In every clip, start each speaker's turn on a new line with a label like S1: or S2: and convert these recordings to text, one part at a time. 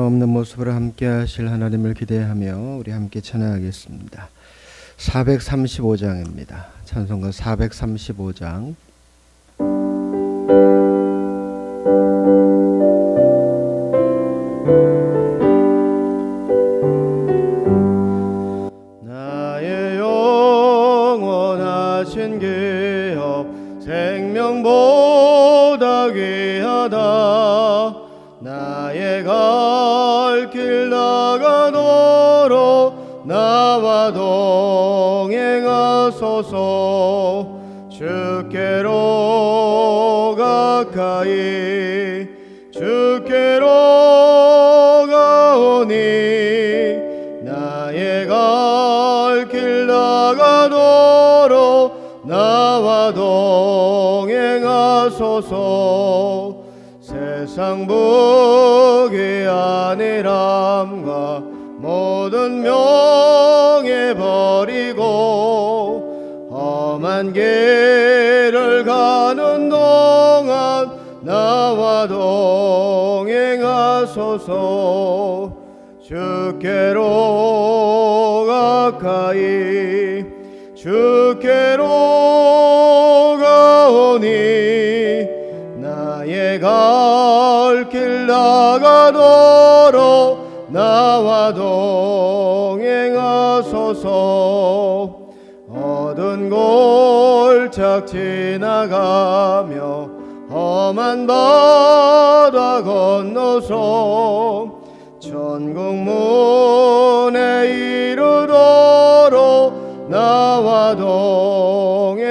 S1: 변함없는 모습으로 함께 하실 하나님을 기대하며 우리 함께 찬양하겠습니다. 435장입니다. 찬송가 435장. 나의 영원하신 기업 생명보다 귀하다. 나의 갈 길 나가도록 나와 동행하소서. 주께로 가까이 주께로 가오니 나의 갈 길 나가도록 나와 동행하소서. 세상 복이 아니람과 모든 명예 버리고 험한 길을 가는 동안 나와 동행하소서. 주께로 가까이 주께로 가오니 나의 갈 길 나가도록 나와 동행하소서. 어두운 골짝 지나가며 험한 바다 건너서 천국 문에 이르도록 나와 동행하소서.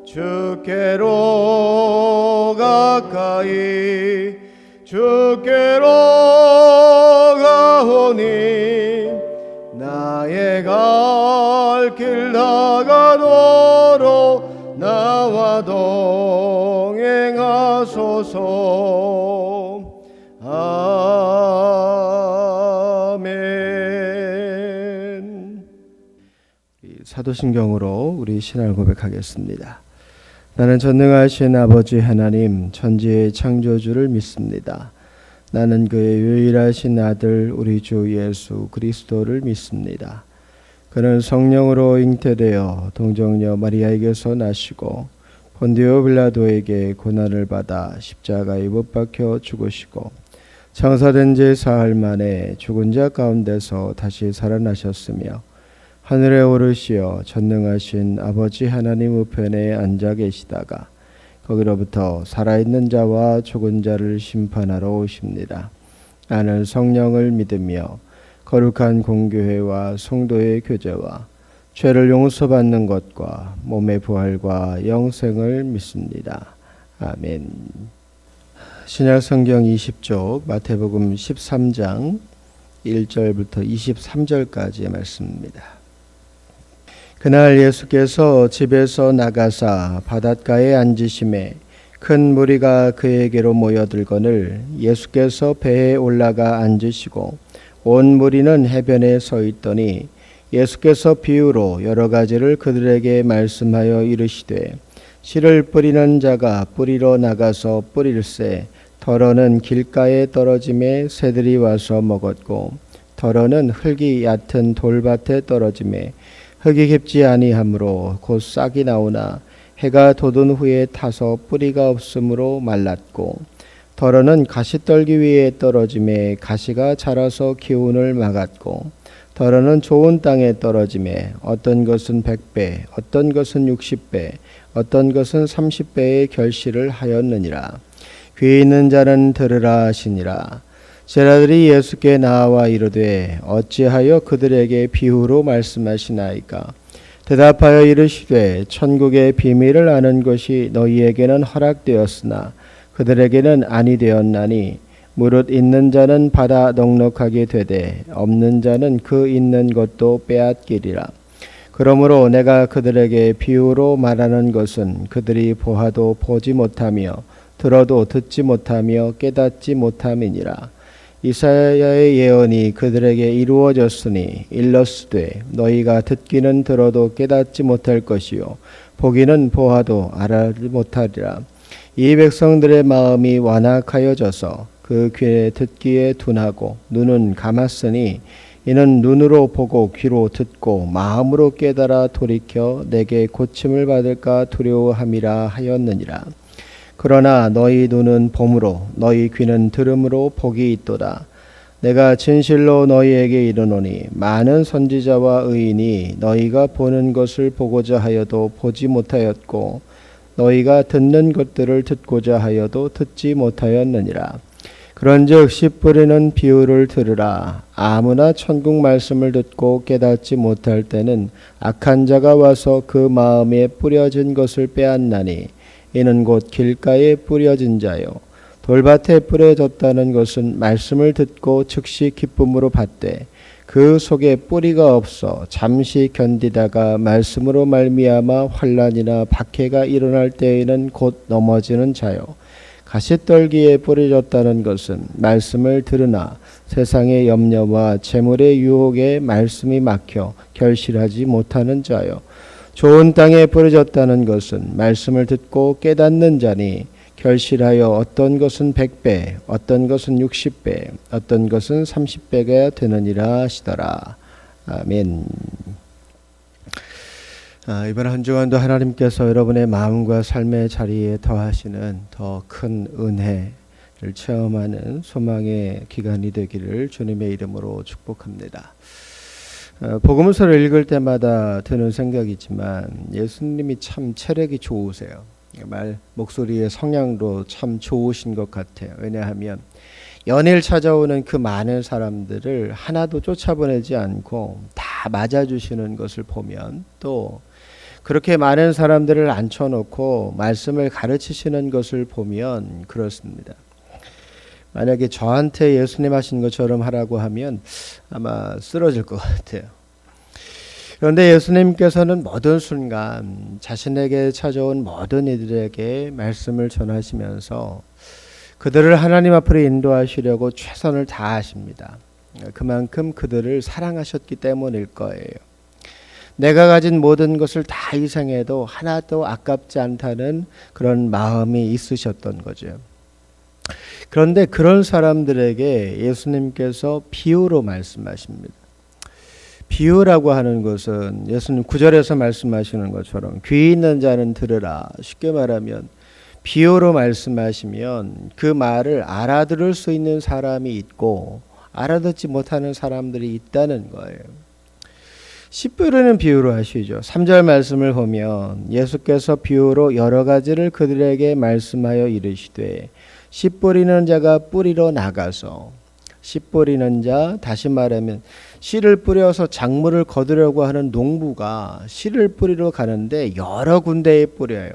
S1: 주께로 가까이 주께로 가오니 나의 갈 길 나가도록 나와 동행하소서. 아멘. 사도신경으로 우리 신앙을 고백하겠습니다. 나는 전능하신 아버지 하나님 천지의 창조주를 믿습니다. 나는 그의 유일하신 아들 우리 주 예수 그리스도를 믿습니다. 그는 성령으로 잉태되어 동정녀 마리아에게서 나시고 본디오 빌라도에게 고난을 받아 십자가에 못 박혀 죽으시고 장사된 지 사흘 만에 죽은 자 가운데서 다시 살아나셨으며 하늘에 오르시어 전능하신 아버지 하나님 우편에 앉아 계시다가 거기로부터 살아있는 자와 죽은 자를 심판하러 오십니다. 나는 성령을 믿으며 거룩한 공교회와 성도의 교제와 죄를 용서받는 것과 몸의 부활과 영생을 믿습니다. 아멘. 신약성경 20쪽 마태복음 13장 1절부터 23절까지의 말씀입니다. 그날 예수께서 집에서 나가사 바닷가에 앉으심에 큰 무리가 그에게로 모여들거늘 예수께서 배에 올라가 앉으시고 온 무리는 해변에 서 있더니 예수께서 비유로 여러 가지를 그들에게 말씀하여 이르시되 씨를 뿌리는 자가 뿌리러 나가서 뿌릴새 덜어는 길가에 떨어짐에 새들이 와서 먹었고 덜어는 흙이 얕은 돌밭에 떨어짐에 흙이 깊지 아니하므로 곧 싹이 나오나 해가 돋은 후에 타서 뿌리가 없으므로 말랐고 덜어는 가시떨기 위에 떨어짐에 가시가 자라서 기운을 막았고 덜어는 좋은 땅에 떨어짐에 어떤 것은 100배 어떤 것은 60배 어떤 것은 30배의 결실을 하였느니라. 귀 있는 자는 들으라 하시니라. 제자들이 예수께 나와 이르되 어찌하여 그들에게 비유로 말씀하시나이까? 대답하여 이르시되 천국의 비밀을 아는 것이 너희에게는 허락되었으나 그들에게는 아니 되었나니 무릇 있는 자는 받아 넉넉하게 되되 없는 자는 그 있는 것도 빼앗기리라. 그러므로 내가 그들에게 비유로 말하는 것은 그들이 보아도 보지 못하며 들어도 듣지 못하며 깨닫지 못함이니라. 이사야의 예언이 그들에게 이루어졌으니 일렀으되 너희가 듣기는 들어도 깨닫지 못할 것이요 보기는 보아도 알지 못하리라. 이 백성들의 마음이 완악하여져서 그 귀에 듣기에 둔하고 눈은 감았으니 이는 눈으로 보고 귀로 듣고 마음으로 깨달아 돌이켜 내게 고침을 받을까 두려워함이라 하였느니라. 그러나 너희 눈은 봄으로 너희 귀는 들음으로 복이 있도다. 내가 진실로 너희에게 이르노니 많은 선지자와 의인이 너희가 보는 것을 보고자 하여도 보지 못하였고 너희가 듣는 것들을 듣고자 하여도 듣지 못하였느니라. 그런즉 씨 뿌리는 비유를 들으라. 아무나 천국 말씀을 듣고 깨닫지 못할 때는 악한 자가 와서 그 마음에 뿌려진 것을 빼앗나니 이는 곧 길가에 뿌려진 자요 돌밭에 뿌려졌다는 것은 말씀을 듣고 즉시 기쁨으로 받되 그 속에 뿌리가 없어 잠시 견디다가 말씀으로 말미암아 환난이나 박해가 일어날 때에는 곧 넘어지는 자요 가시떨기에 뿌려졌다는 것은 말씀을 들으나 세상의 염려와 재물의 유혹에 말씀이 막혀 결실하지 못하는 자요 좋은 땅에 뿌려졌다는 것은 말씀을 듣고 깨닫는 자니 결실하여 어떤 것은 100배, 어떤 것은 60배, 어떤 것은 30배가 되느니라 하시더라. 아멘. 이번 한 주간도 하나님께서 여러분의 마음과 삶의 자리에 더하시는 더 큰 은혜를 체험하는 소망의 기간이 되기를 주님의 이름으로 축복합니다. 복음서를 읽을 때마다 드는 생각이지만 예수님이 참 체력이 좋으세요. 목소리의 성량도 참 좋으신 것 같아요. 왜냐하면 연일 찾아오는 그 많은 사람들을 하나도 쫓아보내지 않고 다 맞아주시는 것을 보면 또 그렇게 많은 사람들을 앉혀놓고 말씀을 가르치시는 것을 보면 그렇습니다. 만약에 저한테 예수님 하신 것처럼 하라고 하면 아마 쓰러질 것 같아요. 그런데 예수님께서는 모든 순간 자신에게 찾아온 모든 이들에게 말씀을 전하시면서 그들을 하나님 앞으로 인도하시려고 최선을 다하십니다. 그만큼 그들을 사랑하셨기 때문일 거예요. 내가 가진 모든 것을 다 희생해도 하나도 아깝지 않다는 그런 마음이 있으셨던 거죠. 그런데 그런 사람들에게 예수님께서 비유로 말씀하십니다. 비유라고 하는 것은 예수님 9절에서 말씀하시는 것처럼 귀 있는 자는 들으라. 쉽게 말하면 비유로 말씀하시면 그 말을 알아들을 수 있는 사람이 있고 알아듣지 못하는 사람들이 있다는 거예요. 씨 뿌리는 비유로 하시죠. 3절 말씀을 보면 예수께서 비유로 여러 가지를 그들에게 말씀하여 이르시되 씨 뿌리는 자가 뿌리러 나가서 씨 뿌리는 자, 다시 말하면 씨를 뿌려서 작물을 거두려고 하는 농부가 씨를 뿌리러 가는데 여러 군데에 뿌려요.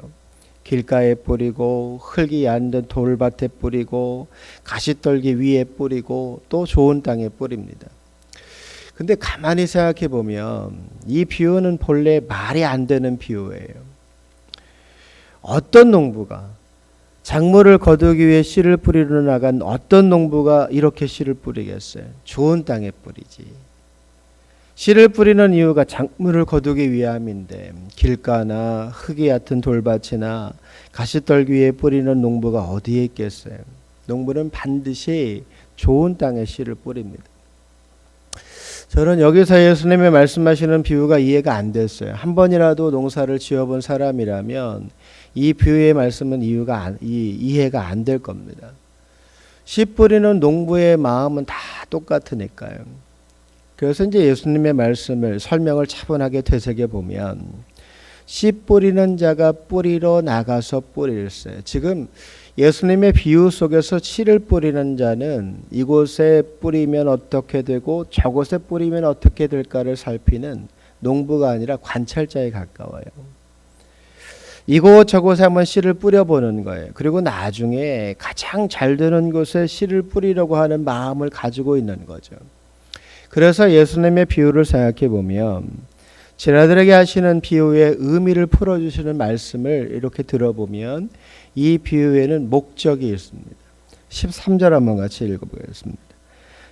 S1: 길가에 뿌리고 흙이 얕은 돌밭에 뿌리고 가시떨기 위에 뿌리고 또 좋은 땅에 뿌립니다. 근데 가만히 생각해 보면 이 비유는 본래 말이 안 되는 비유예요. 어떤 농부가 작물을 거두기 위해 씨를 뿌리러 나간 어떤 농부가 이렇게 씨를 뿌리겠어요? 좋은 땅에 뿌리지. 씨를 뿌리는 이유가 작물을 거두기 위함인데 길가나 흙이 얕은 돌밭이나 가시떨기 위에 뿌리는 농부가 어디에 있겠어요? 농부는 반드시 좋은 땅에 씨를 뿌립니다. 저는 여기서 예수님의 말씀하시는 비유가 이해가 안 됐어요. 한 번이라도 농사를 지어본 사람이라면 이 비유의 말씀은 이해가 안 될 겁니다. 씨 뿌리는 농부의 마음은 다 똑같으니까요. 그래서 이제 예수님의 말씀을 설명을 차분하게 되새겨 보면 씨 뿌리는 자가 뿌리러 나가서 뿌릴세. 지금 예수님의 비유 속에서 씨를 뿌리는 자는 이곳에 뿌리면 어떻게 되고 저곳에 뿌리면 어떻게 될까를 살피는 농부가 아니라 관찰자에 가까워요. 이곳저곳에 한번 씨를 뿌려보는 거예요. 그리고 나중에 가장 잘 되는 곳에 씨를 뿌리려고 하는 마음을 가지고 있는 거죠. 그래서 예수님의 비유를 생각해 보면 제자들에게 하시는 비유의 의미를 풀어주시는 말씀을 이렇게 들어보면 이 비유에는 목적이 있습니다. 13절 한번 같이 읽어보겠습니다.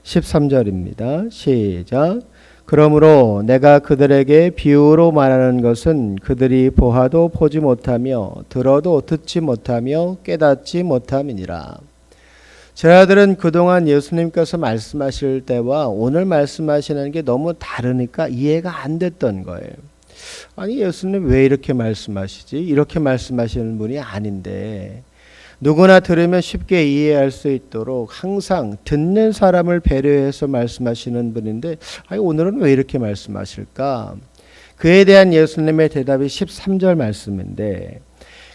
S1: 13절입니다. 시작. 그러므로 내가 그들에게 비유로 말하는 것은 그들이 보아도 보지 못하며 들어도 듣지 못하며 깨닫지 못함이니라. 제 아들은 그동안 예수님께서 말씀하실 때와 오늘 말씀하시는 게 너무 다르니까 이해가 안 됐던 거예요. 아니, 예수님 왜 이렇게 말씀하시지? 이렇게 말씀하시는 분이 아닌데, 누구나 들으면 쉽게 이해할 수 있도록 항상 듣는 사람을 배려해서 말씀하시는 분인데, 아니, 오늘은 왜 이렇게 말씀하실까? 그에 대한 예수님의 대답이 13절 말씀인데,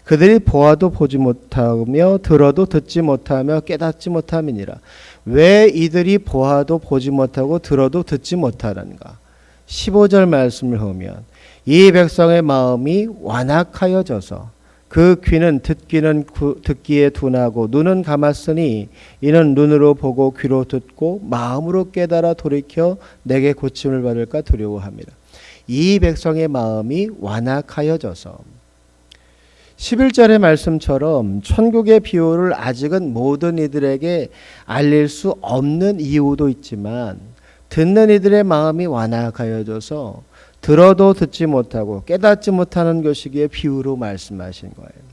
S1: 그들이 보아도 보지 못하며 들어도 듣지 못하며 깨닫지 못함이니라. 왜 이들이 보아도 보지 못하고 들어도 듣지 못하는가? 15절 말씀을 보면 이 백성의 마음이 완악하여져서 그 귀는 듣기에 둔하고 눈은 감았으니 이는 눈으로 보고 귀로 듣고 마음으로 깨달아 돌이켜 내게 고침을 받을까 두려워합니다. 이 백성의 마음이 완악하여져서 11절의 말씀처럼 천국의 비유를 아직은 모든 이들에게 알릴 수 없는 이유도 있지만 듣는 이들의 마음이 완악하여져서 들어도 듣지 못하고 깨닫지 못하는 것이기에 비유로 말씀하신 거예요.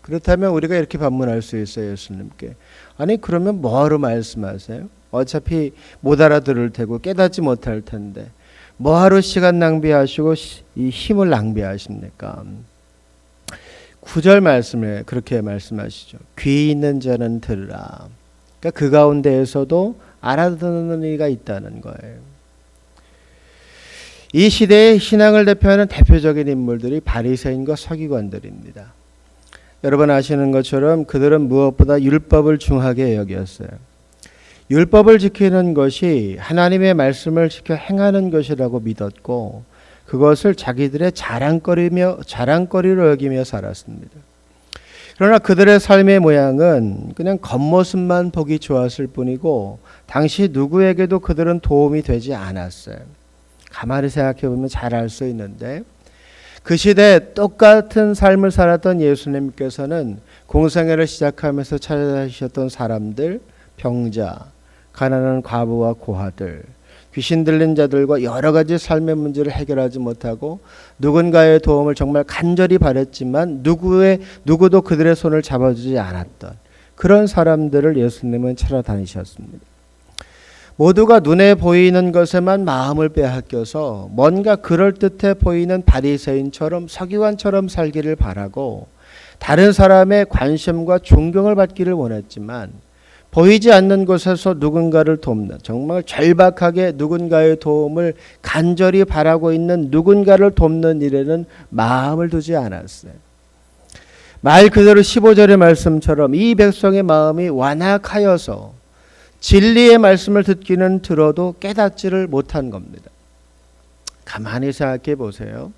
S1: 그렇다면 우리가 이렇게 반문할 수 있어요. 예수님께. 아니, 그러면 뭐하러 말씀하세요? 어차피 못 알아들을 테고 깨닫지 못할 텐데 뭐하러 시간 낭비하시고 이 힘을 낭비하십니까? 9절 말씀에 그렇게 말씀하시죠. 귀 있는 자는 들으라. 그러니까 그 가운데에서도 알아듣는 이가 있다는 거예요. 이 시대의 신앙을 대표하는 대표적인 인물들이 바리새인과 서기관들입니다. 여러분 아시는 것처럼 그들은 무엇보다 율법을 중하게 여겼어요. 율법을 지키는 것이 하나님의 말씀을 지켜 행하는 것이라고 믿었고 그것을 자기들의 자랑거리로 여기며 살았습니다. 그러나 그들의 삶의 모양은 그냥 겉모습만 보기 좋았을 뿐이고 당시 누구에게도 그들은 도움이 되지 않았어요. 가만히 생각해 보면 잘 알 수 있는데 그 시대에 똑같은 삶을 살았던 예수님께서는 공생애를 시작하면서 찾아다니셨던 사람들, 병자, 가난한 과부와 고아들, 귀신 들린 자들과 여러 가지 삶의 문제를 해결하지 못하고 누군가의 도움을 정말 간절히 바랬지만 누구도 그들의 손을 잡아주지 않았던 그런 사람들을 예수님은 찾아다니셨습니다. 모두가 눈에 보이는 것에만 마음을 빼앗겨서 뭔가 그럴듯해 보이는 바리새인처럼 서기관처럼 살기를 바라고 다른 사람의 관심과 존경을 받기를 원했지만 보이지 않는 곳에서 누군가를 돕는 정말 절박하게 누군가의 도움을 간절히 바라고 있는 누군가를 돕는 일에는 마음을 두지 않았어요. 말 그대로 15절의 말씀처럼 이 백성의 마음이 완악하여서 진리의 말씀을 듣기는 들어도 깨닫지를 못한 겁니다. 가만히 생각해 보세요.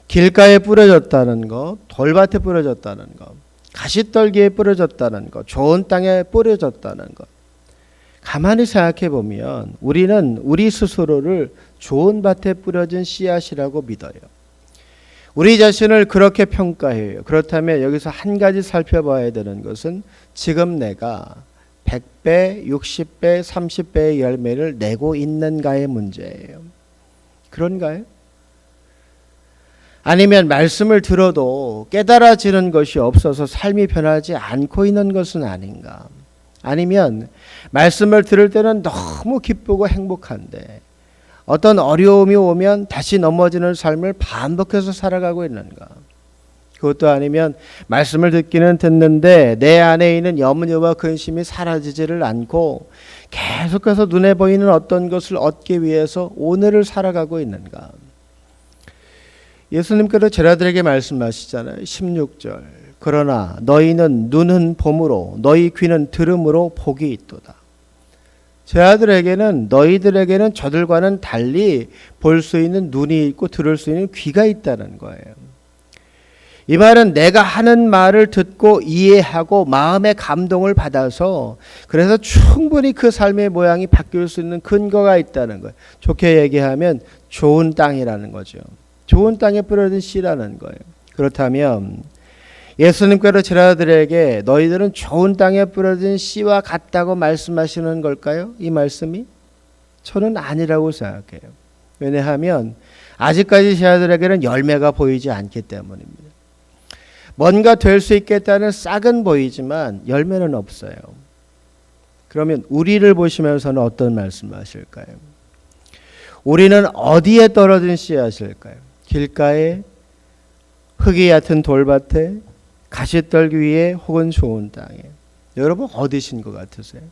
S1: 길가에 뿌려졌다는 것, 돌밭에 뿌려졌다는 것, 가시떨기에 뿌려졌다는 것, 좋은 땅에 뿌려졌다는 것. 가만히 생각해 보면 우리는 우리 스스로를 좋은 밭에 뿌려진 씨앗이라고 믿어요. 우리 자신을 그렇게 평가해요. 그렇다면 여기서 한 가지 살펴봐야 되는 것은 지금 내가 100배, 60배, 30배의 열매를 내고 있는가의 문제예요. 그런가요? 아니면 말씀을 들어도 깨달아지는 것이 없어서 삶이 변하지 않고 있는 것은 아닌가? 아니면 말씀을 들을 때는 너무 기쁘고 행복한데 어떤 어려움이 오면 다시 넘어지는 삶을 반복해서 살아가고 있는가? 그것도 아니면 말씀을 듣기는 듣는데 내 안에 있는 염려와 근심이 사라지지를 않고 계속해서 눈에 보이는 어떤 것을 얻기 위해서 오늘을 살아가고 있는가? 예수님께서 제자들에게 말씀하시잖아요. 16절. 그러나 너희는 눈은 봄으로 너희 귀는 들음으로 복이 있도다. 제자들에게는 너희들에게는 저들과는 달리 볼 수 있는 눈이 있고 들을 수 있는 귀가 있다는 거예요. 이 말은 내가 하는 말을 듣고 이해하고 마음의 감동을 받아서 그래서 충분히 그 삶의 모양이 바뀔 수 있는 근거가 있다는 거예요. 좋게 얘기하면 좋은 땅이라는 거죠. 좋은 땅에 뿌려진 씨라는 거예요. 그렇다면 예수님께서 제자들에게 너희들은 좋은 땅에 뿌려진 씨와 같다고 말씀하시는 걸까요? 이 말씀이? 저는 아니라고 생각해요. 왜냐하면 아직까지 제자들에게는 열매가 보이지 않기 때문입니다. 뭔가 될 수 있겠다는 싹은 보이지만 열매는 없어요. 그러면 우리를 보시면서는 어떤 말씀하실까요? 우리는 어디에 떨어진 씨앗일까요? 길가에, 흙이 얕은 돌밭에, 가시떨기 위에, 혹은 좋은 땅에. 여러분 어디신 것 같으세요?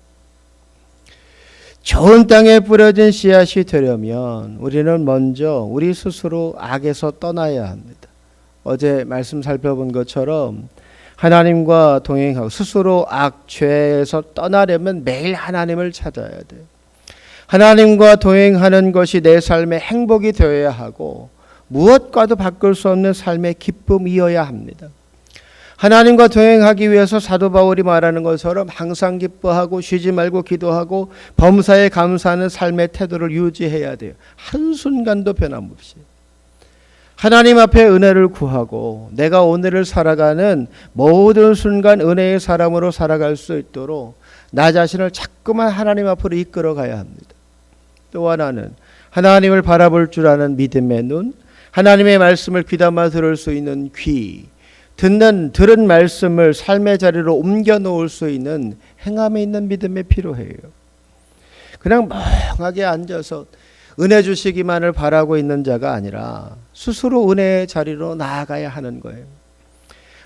S1: 좋은 땅에 뿌려진 씨앗이 되려면 우리는 먼저 우리 스스로 악에서 떠나야 합니다. 어제 말씀 살펴본 것처럼 하나님과 동행하고 스스로 악, 죄에서 떠나려면 매일 하나님을 찾아야 돼요. 하나님과 동행하는 것이 내 삶의 행복이 되어야 하고 무엇과도 바꿀 수 없는 삶의 기쁨이어야 합니다. 하나님과 동행하기 위해서 사도 바울이 말하는 것처럼 항상 기뻐하고 쉬지 말고 기도하고 범사에 감사하는 삶의 태도를 유지해야 돼요. 한순간도 변함없이. 하나님 앞에 은혜를 구하고 내가 오늘을 살아가는 모든 순간 은혜의 사람으로 살아갈 수 있도록 나 자신을 자꾸만 하나님 앞으로 이끌어 가야 합니다. 또 하나는 하나님을 바라볼 줄 아는 믿음의 눈, 하나님의 말씀을 귀담아 들을 수 있는 귀, 들은 말씀을 삶의 자리로 옮겨 놓을 수 있는 행함에 있는 믿음이 필요해요. 그냥 멍하게 앉아서 은혜 주시기만을 바라고 있는 자가 아니라 스스로 은혜의 자리로 나아가야 하는 거예요.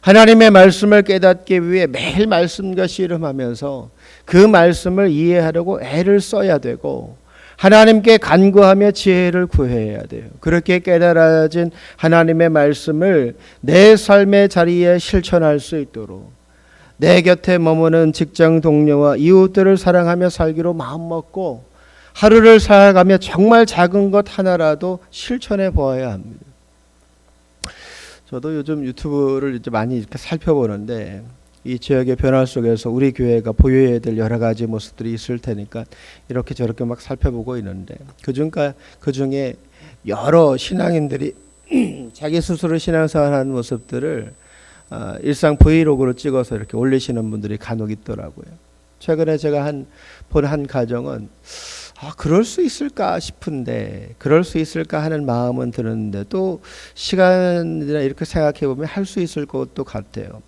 S1: 하나님의 말씀을 깨닫기 위해 매일 말씀과 씨름하면서 그 말씀을 이해하려고 애를 써야 되고 하나님께 간구하며 지혜를 구해야 돼요. 그렇게 깨달아진 하나님의 말씀을 내 삶의 자리에 실천할 수 있도록 내 곁에 머무는 직장 동료와 이웃들을 사랑하며 살기로 마음먹고 하루를 살아가며 정말 작은 것 하나라도 실천해 보아야 합니다. 저도 요즘 유튜브를 이제 많이 이렇게 살펴보는데 이 지역의 변화 속에서 우리 교회가 보여야 될 여러 가지 모습들이 있을 테니까 이렇게 저렇게 막 살펴보고 있는데 그 중에 여러 신앙인들이 자기 스스로 신앙생활하는 모습들을 일상 브이로그로 찍어서 이렇게 올리시는 분들이 간혹 있더라고요. 최근에 제가 본 한 가정은 그럴 수 있을까 싶은데 그럴 수 있을까 하는 마음은 드는데 또 시간이나 이렇게 생각해 보면 할 수 있을 것도 같아요.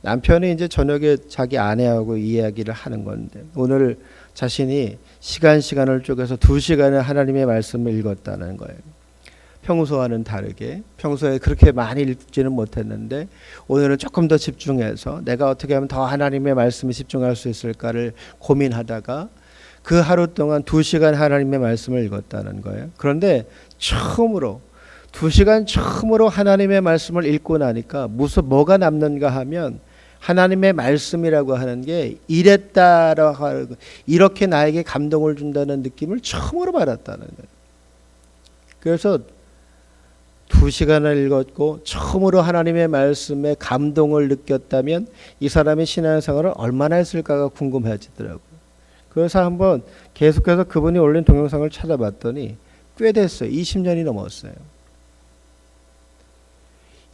S1: 남편이 이제 저녁에 자기 아내하고 이야기를 하는 건데 오늘 자신이 시간을 쪼개서 2시간을 하나님의 말씀을 읽었다는 거예요. 평소와는 다르게 평소에 그렇게 많이 읽지는 못했는데 오늘은 조금 더 집중해서 내가 어떻게 하면 더 하나님의 말씀에 집중할 수 있을까를 고민하다가 그 하루 동안 2시간 하나님의 말씀을 읽었다는 거예요. 그런데 처음으로 2시간 처음으로 하나님의 말씀을 읽고 나니까 뭐가 남는가 하면 하나님의 말씀이라고 하는 게 이랬다라고 하는 이렇게 나에게 감동을 준다는 느낌을 처음으로 받았다는 거예요. 그래서 2시간을 읽었고 처음으로 하나님의 말씀에 감동을 느꼈다면 이 사람의 신앙생활을 얼마나 했을까가 궁금해지더라고요. 그래서 한번 계속해서 그분이 올린 동영상을 찾아봤더니 꽤 됐어요. 20년이 넘었어요.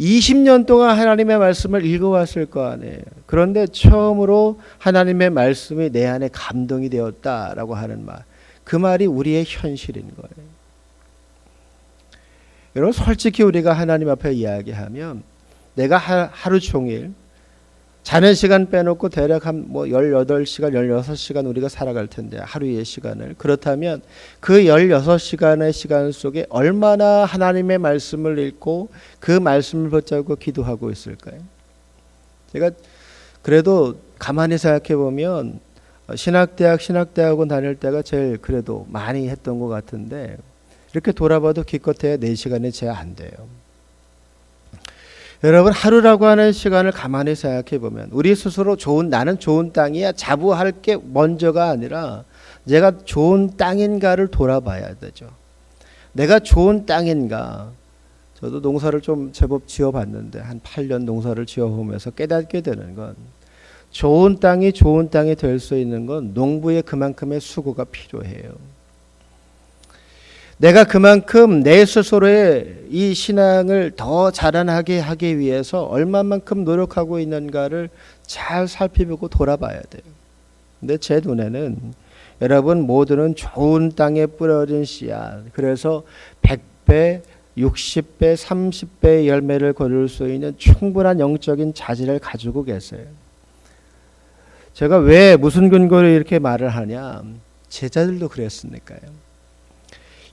S1: 20년 동안 하나님의 말씀을 읽어왔을 거 아니에요. 그런데 처음으로 하나님의 말씀이 내 안에 감동이 되었다라고 하는 말. 그 말이 우리의 현실인 거예요. 여러분 솔직히 우리가 하나님 앞에 이야기하면 내가 하루 종일 자는 시간 빼놓고 대략 한 18시간, 16시간 우리가 살아갈 텐데 하루의 시간을. 그렇다면 그 16시간의 시간 속에 얼마나 하나님의 말씀을 읽고 그 말씀을 붙잡고 기도하고 있을까요? 제가 그래도 가만히 생각해 보면 신학대학원 다닐 때가 제일 그래도 많이 했던 것 같은데 이렇게 돌아봐도 기껏해야 4시간이 채 안 돼요. 여러분 하루라고 하는 시간을 가만히 생각해 보면 우리 스스로 나는 좋은 땅이야 자부할 게 먼저가 아니라 내가 좋은 땅인가를 돌아봐야 되죠. 내가 좋은 땅인가. 저도 농사를 좀 제법 지어봤는데 한 8년 농사를 지어보면서 깨닫게 되는 건 좋은 땅이 될 수 있는 건 농부의 그만큼의 수고가 필요해요. 내가 그만큼 내 스스로의 이 신앙을 더 자라나게 하기 위해서 얼마만큼 노력하고 있는가를 잘 살펴보고 돌아봐야 돼요. 근데 제 눈에는 여러분 모두는 좋은 땅에 뿌려진 씨앗, 그래서 100배, 60배, 30배의 열매를 거둘 수 있는 충분한 영적인 자질을 가지고 계세요. 제가 왜 무슨 근거로 이렇게 말을 하냐? 제자들도 그랬으니까요.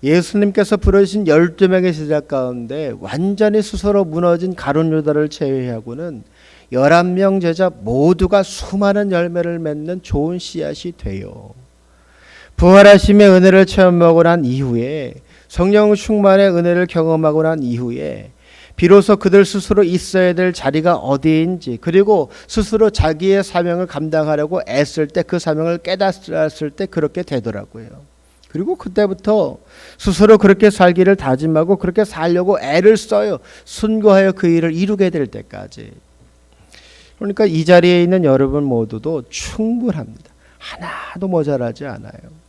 S1: 예수님께서 부르신 12명의 제자 가운데 완전히 스스로 무너진 가룟 유다를 제외하고는 11명 제자 모두가 수많은 열매를 맺는 좋은 씨앗이 돼요. 부활하심의 은혜를 체험하고 난 이후에, 성령 충만의 은혜를 경험하고 난 이후에 비로소 그들 스스로 있어야 될 자리가 어디인지, 그리고 스스로 자기의 사명을 감당하려고 애쓸 때, 그 사명을 깨달았을 때 그렇게 되더라고요. 그리고 그때부터 스스로 그렇게 살기를 다짐하고 그렇게 살려고 애를 써요. 순고하여 그 일을 이루게 될 때까지. 그러니까 이 자리에 있는 여러분 모두도 충분합니다. 하나도 모자라지 않아요.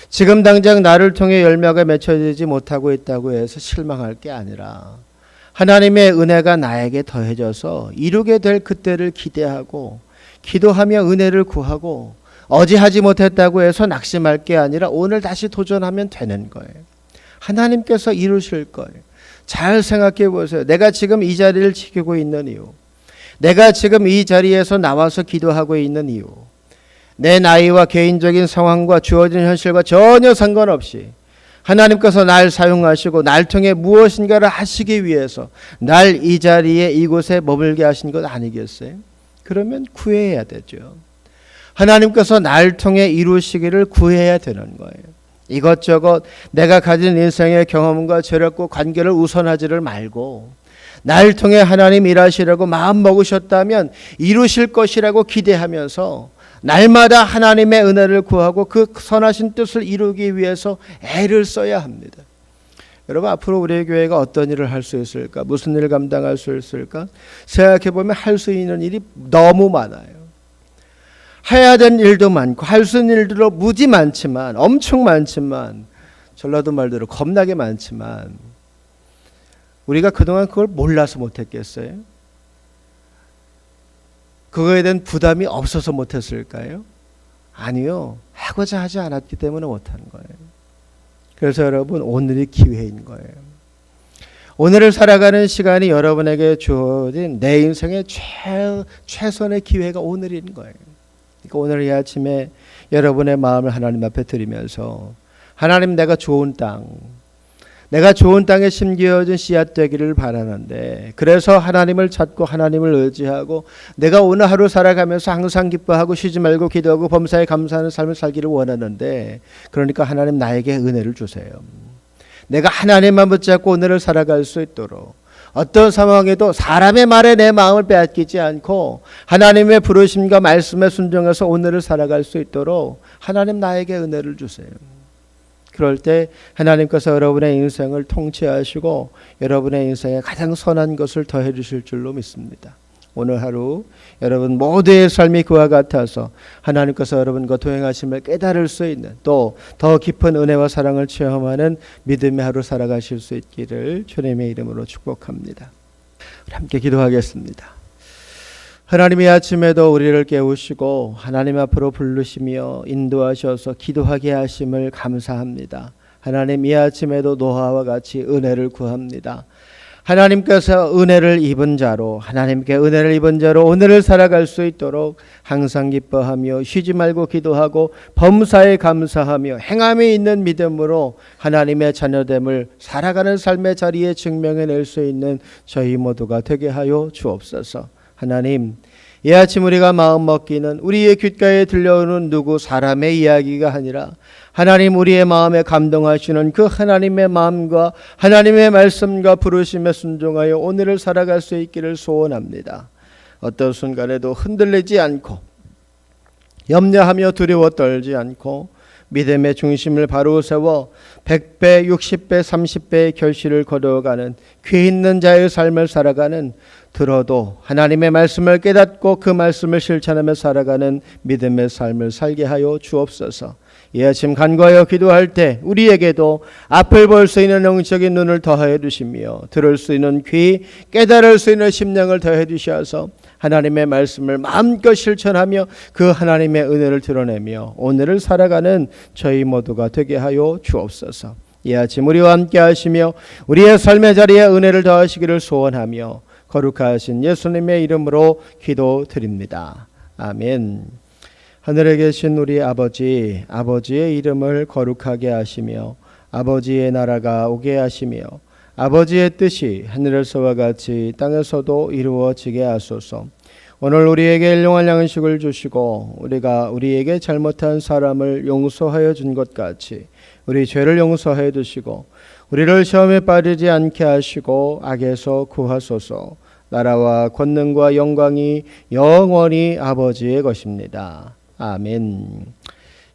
S1: 지금 당장 나를 통해 열매가 맺혀지지 못하고 있다고 해서 실망할 게 아니라, 하나님의 은혜가 나에게 더해져서 이루게 될 그때를 기대하고 기도하며 은혜를 구하고, 어제 하지 못했다고 해서 낙심할 게 아니라 오늘 다시 도전하면 되는 거예요. 하나님께서 이루실 거예요. 잘 생각해 보세요. 내가 지금 이 자리를 지키고 있는 이유, 내가 지금 이 자리에서 나와서 기도하고 있는 이유, 내 나이와 개인적인 상황과 주어진 현실과 전혀 상관없이 하나님께서 날 사용하시고 날 통해 무엇인가를 하시기 위해서 날 이 자리에, 이곳에 머물게 하신 것 아니겠어요? 그러면 구해야 되죠. 하나님께서 날 통해 이루시기를 구해야 되는 거예요. 이것저것 내가 가진 인생의 경험과 재력과 관계를 우선하지를 말고, 날 통해 하나님 일하시려고 마음 먹으셨다면 이루실 것이라고 기대하면서 날마다 하나님의 은혜를 구하고 그 선하신 뜻을 이루기 위해서 애를 써야 합니다. 여러분, 앞으로 우리의 교회가 어떤 일을 할 수 있을까? 무슨 일을 감당할 수 있을까? 생각해 보면 할 수 있는 일이 너무 많아요. 해야 되는 일도 많고 할 수 있는 일들도 무지 많지만, 엄청 많지만, 전라도 말대로 겁나게 많지만, 우리가 그동안 그걸 몰라서 못했겠어요? 그거에 대한 부담이 없어서 못했을까요? 아니요. 하고자 하지 않았기 때문에 못하는 거예요. 그래서 여러분, 오늘이 기회인 거예요. 오늘을 살아가는 시간이 여러분에게 주어진 내 인생의 최선의 기회가 오늘인 거예요. 그러니까 오늘 이 아침에 여러분의 마음을 하나님 앞에 드리면서, 하나님, 내가 좋은 땅에 심겨진 씨앗 되기를 바라는데, 그래서 하나님을 찾고 하나님을 의지하고 내가 오늘 하루 살아가면서 항상 기뻐하고 쉬지 말고 기도하고 범사에 감사하는 삶을 살기를 원하는데, 그러니까 하나님 나에게 은혜를 주세요. 내가 하나님만 붙잡고 오늘을 살아갈 수 있도록, 어떤 상황에도 사람의 말에 내 마음을 빼앗기지 않고 하나님의 부르심과 말씀에 순종해서 오늘을 살아갈 수 있도록 하나님 나에게 은혜를 주세요. 그럴 때 하나님께서 여러분의 인생을 통치하시고 여러분의 인생에 가장 선한 것을 더해 주실 줄로 믿습니다. 오늘 하루 여러분 모두의 삶이 그와 같아서 하나님께서 여러분과 동행하심을 깨달을 수 있는, 또 더 깊은 은혜와 사랑을 체험하는 믿음의 하루 살아가실 수 있기를 주님의 이름으로 축복합니다. 우리 함께 기도하겠습니다. 하나님, 이 아침에도 우리를 깨우시고 하나님 앞으로 부르시며 인도하셔서 기도하게 하심을 감사합니다. 하나님, 이 아침에도 노아와 같이 은혜를 구합니다. 하나님께서 은혜를 입은 자로, 하나님께 은혜를 입은 자로 오늘을 살아갈 수 있도록 항상 기뻐하며 쉬지 말고 기도하고 범사에 감사하며 행함이 있는 믿음으로 하나님의 자녀됨을 살아가는 삶의 자리에 증명해낼 수 있는 저희 모두가 되게 하여 주옵소서. 하나님, 이 아침 우리가 마음 먹기는 우리의 귓가에 들려오는 누구 사람의 이야기가 아니라 하나님 우리의 마음에 감동하시는 그 하나님의 마음과 하나님의 말씀과 부르심에 순종하여 오늘을 살아갈 수 있기를 소원합니다. 어떤 순간에도 흔들리지 않고 염려하며 두려워 떨지 않고 믿음의 중심을 바로 세워 100배, 60배, 30배의 결실을 거두어가는 귀 있는 자의 삶을 살아가는, 들어도 하나님의 말씀을 깨닫고 그 말씀을 실천하며 살아가는 믿음의 삶을 살게 하여 주옵소서. 이 아침 간구하여 기도할 때 우리에게도 앞을 볼 수 있는 영적인 눈을 더하여 주시며 들을 수 있는 귀, 깨달을 수 있는 심령을 더해 주셔서 하나님의 말씀을 마음껏 실천하며 그 하나님의 은혜를 드러내며 오늘을 살아가는 저희 모두가 되게 하여 주옵소서. 이 아침 우리와 함께 하시며 우리의 삶의 자리에 은혜를 더하시기를 소원하며 거룩하신 예수님의 이름으로 기도드립니다. 아멘. 하늘에 계신 우리 아버지, 아버지의 이름을 거룩하게 하시며 아버지의 나라가 오게 하시며 아버지의 뜻이 하늘에서와 같이 땅에서도 이루어지게 하소서. 오늘 우리에게 일용할 양식을 주시고 우리가 우리에게 잘못한 사람을 용서하여 준 것 같이 우리 죄를 용서해 주시고 우리를 시험에 빠지지 않게 하시고 악에서 구하소서. 나라와 권능과 영광이 영원히 아버지의 것입니다. 아멘.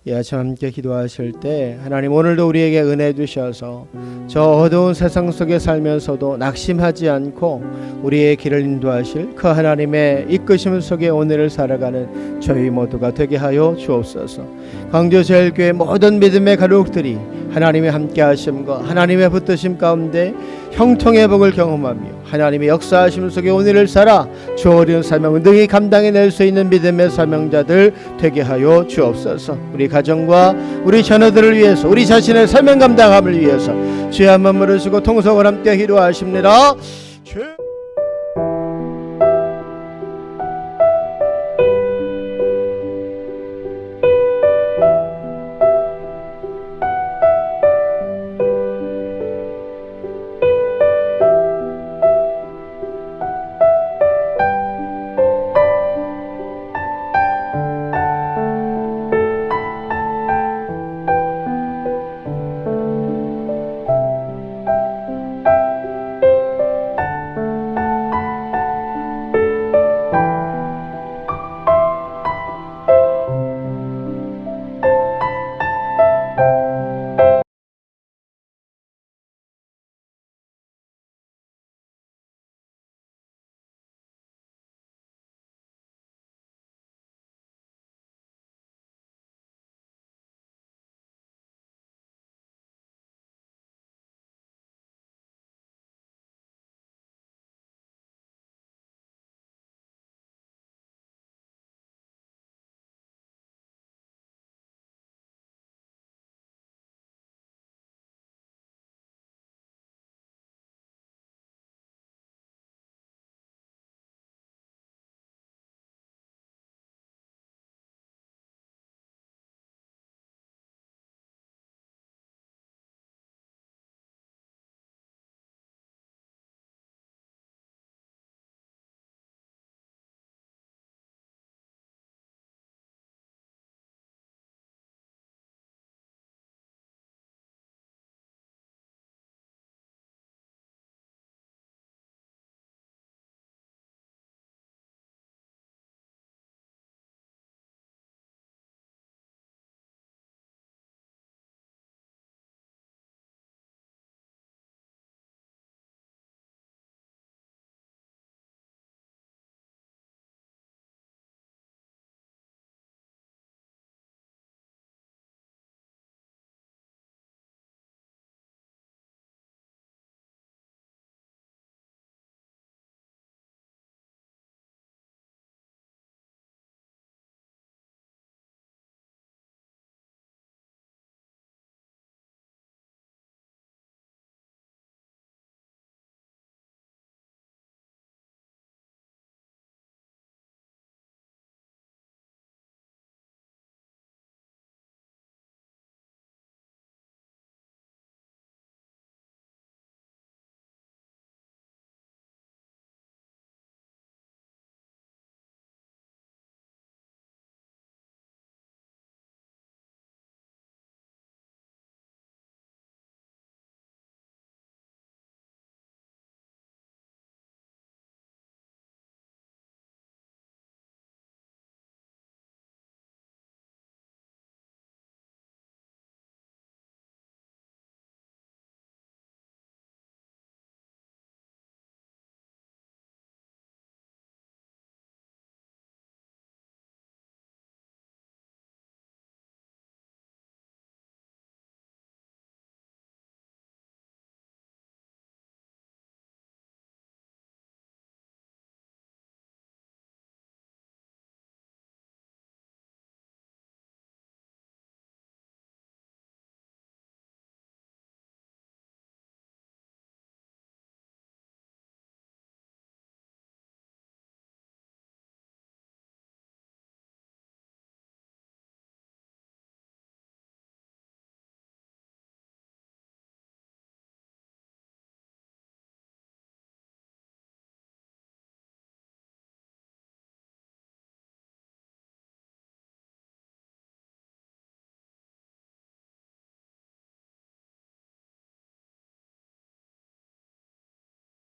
S1: 이 아침 함께 기도하실 때 하나님 오늘도 우리에게 은혜 주셔서 저 어두운 세상 속에 살면서도 낙심하지 않고 우리의 길을 인도하실 그 하나님의 이끄심 속에 오늘을 살아가는 저희 모두가 되게 하여 주옵소서. 광주제일교회 모든 믿음의 가족들이 하나님의 함께 하심과 하나님의 붙드심 가운데 형통의 복을 경험하며 하나님의 역사하심 속에 오늘을 살아 주어진 사명을 능히 감당해낼 수 있는 믿음의 사명자들 되게 하여 주옵소서. 우리 가정과 우리 자녀들을 위해서 우리 자신의 사명 감당함을 위해서 주의 한 번 부르시고 통성을 함께 기도하십니다.